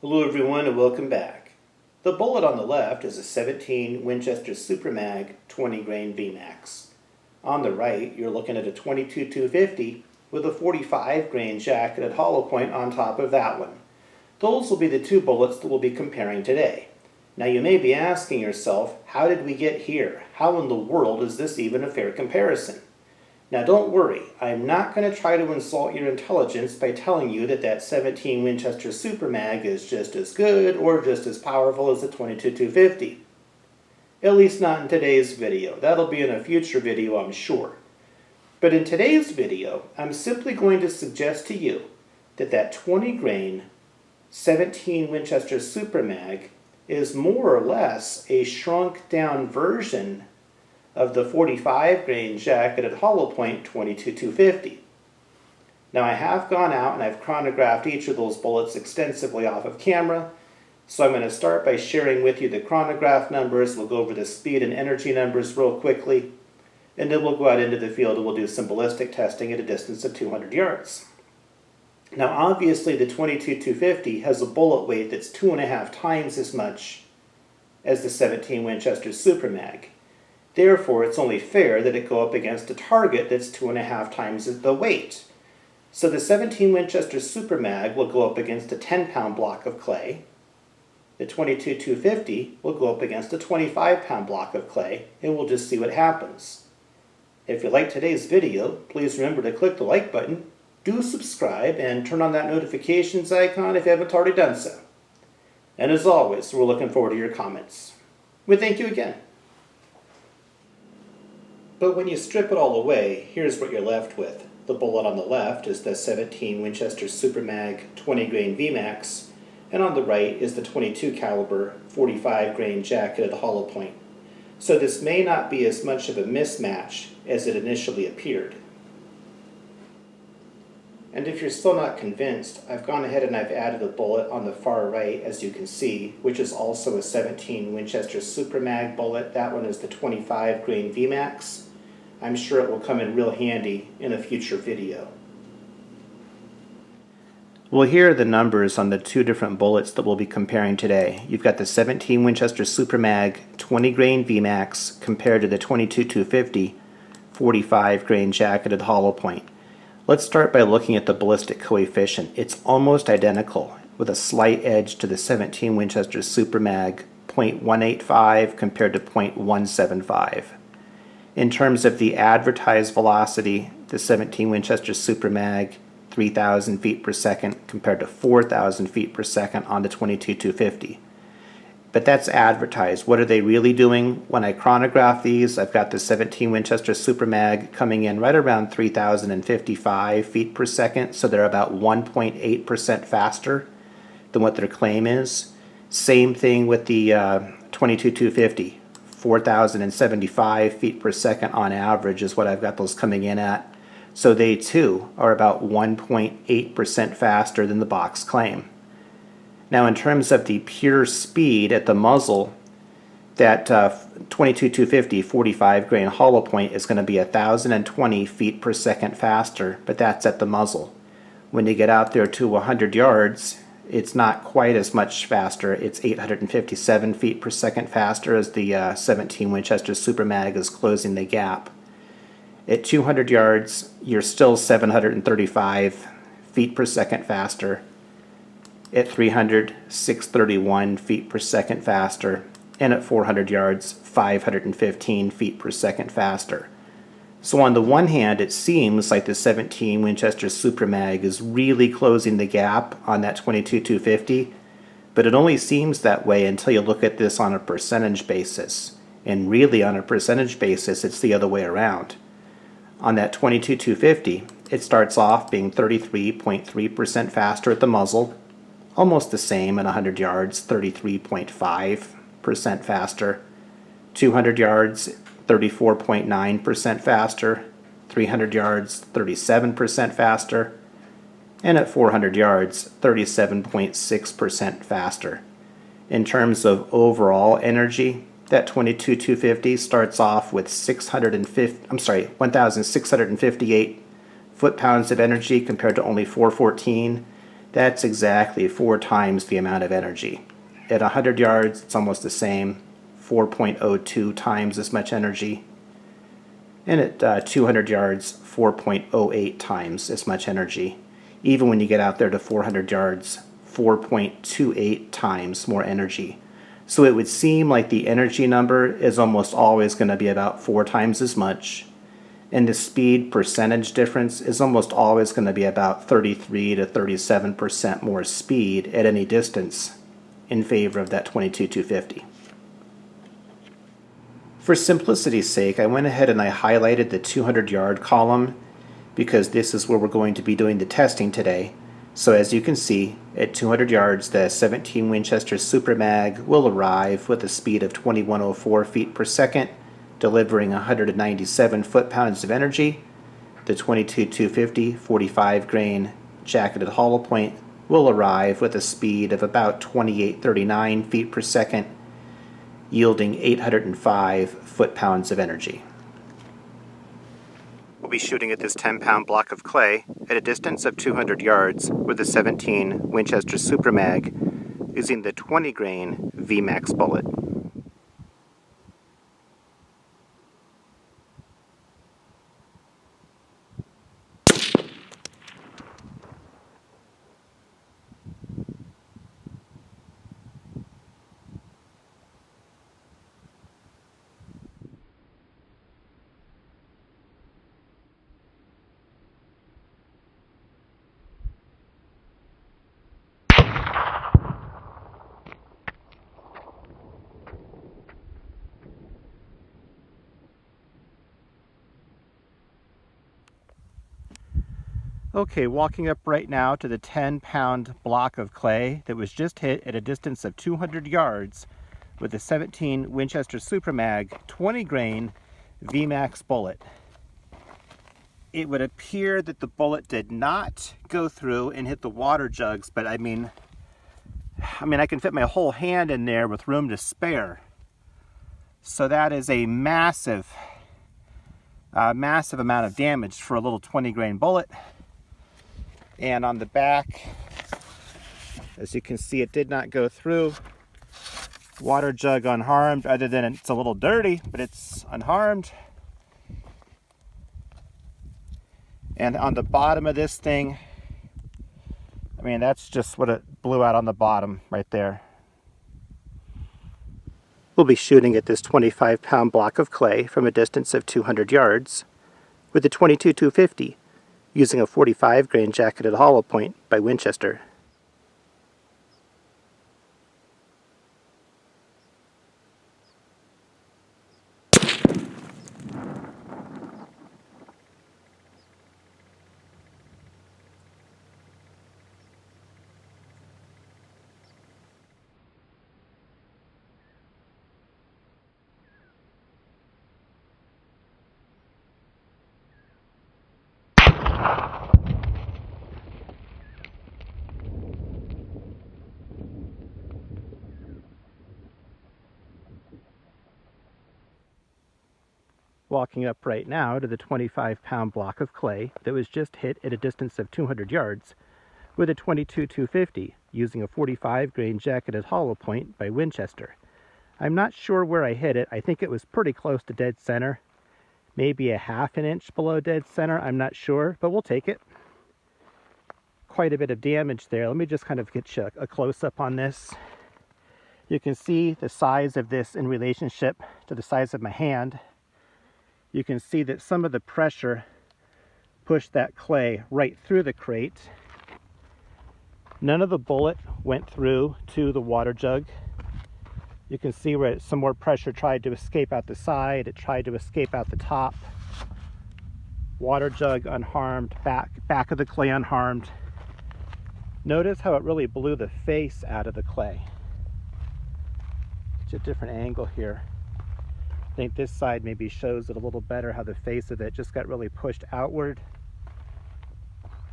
Hello everyone and welcome back. The bullet on the left is a 17 Winchester Super Mag 20 grain VMAX. On the right you're looking at a 22-250 with a 45 grain jacketed hollow point on top of that one. Those will be the two bullets that we'll be comparing today. Now you may be asking yourself, how did we get here? How in the world is this even a fair comparison? Now don't worry, I'm not going to try to insult your intelligence by telling you that that 17 Winchester Super Mag is just as good or just as powerful as the 22-250. At least not in today's video. That'll be in a future video, I'm sure. But in today's video, I'm simply going to suggest to you that that 20 grain 17 Winchester Super Mag is more or less a shrunk down version of the 45 grain jacketed hollow point 22-250. Now I have gone out and I've chronographed each of those bullets extensively off of camera, so I'm going to start by sharing with you the chronograph numbers. We'll go over the speed and energy numbers real quickly, and then we'll go out into the field and we'll do some ballistic testing at a distance of 200 yards. Now obviously the 22-250 has a bullet weight that's 2.5 times as much as the 17 Winchester Super Mag. Therefore, it's only fair that it go up against a target that's 2.5 times the weight. So the 17 Winchester Super Mag will go up against a 10-pound block of clay. The 22-250 will go up against a 25-pound block of clay, and we'll just see what happens. If you like today's video, please remember to click the like button, do subscribe, and turn on that notifications icon if you haven't already done so. And as always, we're looking forward to your comments. We thank you again. But when you strip it all away, here's what you're left with. The bullet on the left is the 17 Winchester Super Mag 20 grain VMAX, and on the right is the 22 caliber 45 grain jacketed hollow point. So this may not be as much of a mismatch as it initially appeared. And if you're still not convinced, I've gone ahead and I've added a bullet on the far right, as you can see, which is also a 17 Winchester Super Mag bullet. That one is the 25 grain VMAX. I'm sure it will come in real handy in a future video. Well, here are the numbers on the two different bullets that we'll be comparing today. You've got the 17 Winchester Super Mag 20 grain VMAX compared to the 22-250 45 grain jacketed hollow point. Let's start by looking at the ballistic coefficient. It's almost identical, with a slight edge to the 17 Winchester Super Mag 0.185 compared to 0.175. In terms of the advertised velocity, the 17 Winchester Super Mag 3,000 feet per second compared to 4,000 feet per second on the 22-250. But that's advertised. What are they really doing? When I chronograph these, I've got the 17 Winchester Super Mag coming in right around 3,055 feet per second, so they're about 1.8% faster than what their claim is. Same thing with the 22-250. 4,075 feet per second on average is what I've got those coming in at. So they too are about 1.8% faster than the box claim. Now in terms of the pure speed at the muzzle, that 22-250 45 grain hollow point is going to be 1,020 feet per second faster, but that's at the muzzle. When you get out there to 100 yards, it's not quite as much faster. It's 857 feet per second faster as the 17 Winchester Super Mag is closing the gap. At 200 yards, you're still 735 feet per second faster. At 300, 631 feet per second faster. And at 400 yards, 515 feet per second faster. So on the one hand, it seems like the 17 Winchester Super Mag is really closing the gap on that 22-250, but it only seems that way until you look at this on a percentage basis. And really on a percentage basis, it's the other way around. On that 22-250, it starts off being 33.3% faster at the muzzle, almost the same at 100 yards, 33.5% faster. 200 yards, 34.9% faster, 300 yards, 37% faster, and at 400 yards, 37.6% faster. In terms of overall energy, that 22-250 starts off with 1,658 foot-pounds of energy compared to only 414. That's exactly 4 times the amount of energy. At 100 yards, it's almost the same, 4.02 times as much energy. And at 200 yards, 4.08 times as much energy. Even when you get out there to 400 yards, 4.28 times more energy. So it would seem like the energy number is almost always going to be about 4 times as much, and the speed percentage difference is almost always going to be about 33 to 37% more speed at any distance in favor of that 22-250. For simplicity's sake, I went ahead and I highlighted the 200-yard column because this is where we're going to be doing the testing today. So as you can see, at 200 yards, the 17 Winchester Super Mag will arrive with a speed of 2104 feet per second, delivering 197 foot-pounds of energy. The 22-250 45 grain jacketed hollow point will arrive with a speed of about 2839 feet per second, yielding 805 foot-pounds of energy. We'll be shooting at this 10-pound block of clay at a distance of 200 yards with a 17 Winchester Super Mag using the 20 grain VMAX bullet. Okay, walking up right now to the 10-pound block of clay that was just hit at a distance of 200 yards with a 17 Winchester Super Mag 20 grain VMAX bullet. It would appear that the bullet did not go through and hit the water jugs, but I mean I can fit my whole hand in there with room to spare. So that is a massive amount of damage for a little 20 grain bullet. And on the back, as you can see, it did not go through. Water jug unharmed, other than it's a little dirty, but it's unharmed. And on the bottom of this thing, I mean, that's just what it blew out on the bottom right there. We'll be shooting at this 25-pound block of clay from a distance of 200 yards with a 22-250 using a 45 grain jacketed hollow point by Winchester. Walking up right now to the 25-pound block of clay that was just hit at a distance of 200 yards with a 22-250 using a 45 grain jacketed hollow point by Winchester. I'm not sure where I hit it. I think it was pretty close to dead center, maybe a half an inch below dead center. I'm not sure, but we'll take it. Quite a bit of damage there. Let me just kind of get you a close-up on this. You can see the size of this in relationship to the size of my hand. You can see that some of the pressure pushed that clay right through the crate. None of the bullet went through to the water jug. You can see where some more pressure tried to escape out the side. It tried to escape out the top. Water jug unharmed, back of the clay unharmed. Notice how it really blew the face out of the clay. It's a different angle here. I think this side maybe shows it a little better, how the face of it just got really pushed outward.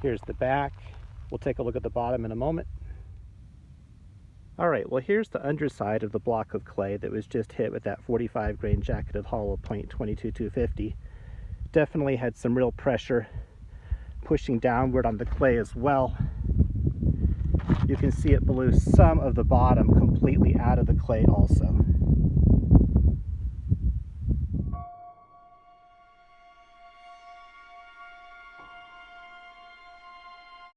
Here's the back. We'll take a look at the bottom in a moment. All right, well, here's the underside of the block of clay that was just hit with that 45 grain jacketed hollow point 22-250. Definitely had some real pressure pushing downward on the clay as well. You can see it blew some of the bottom completely out of the clay also.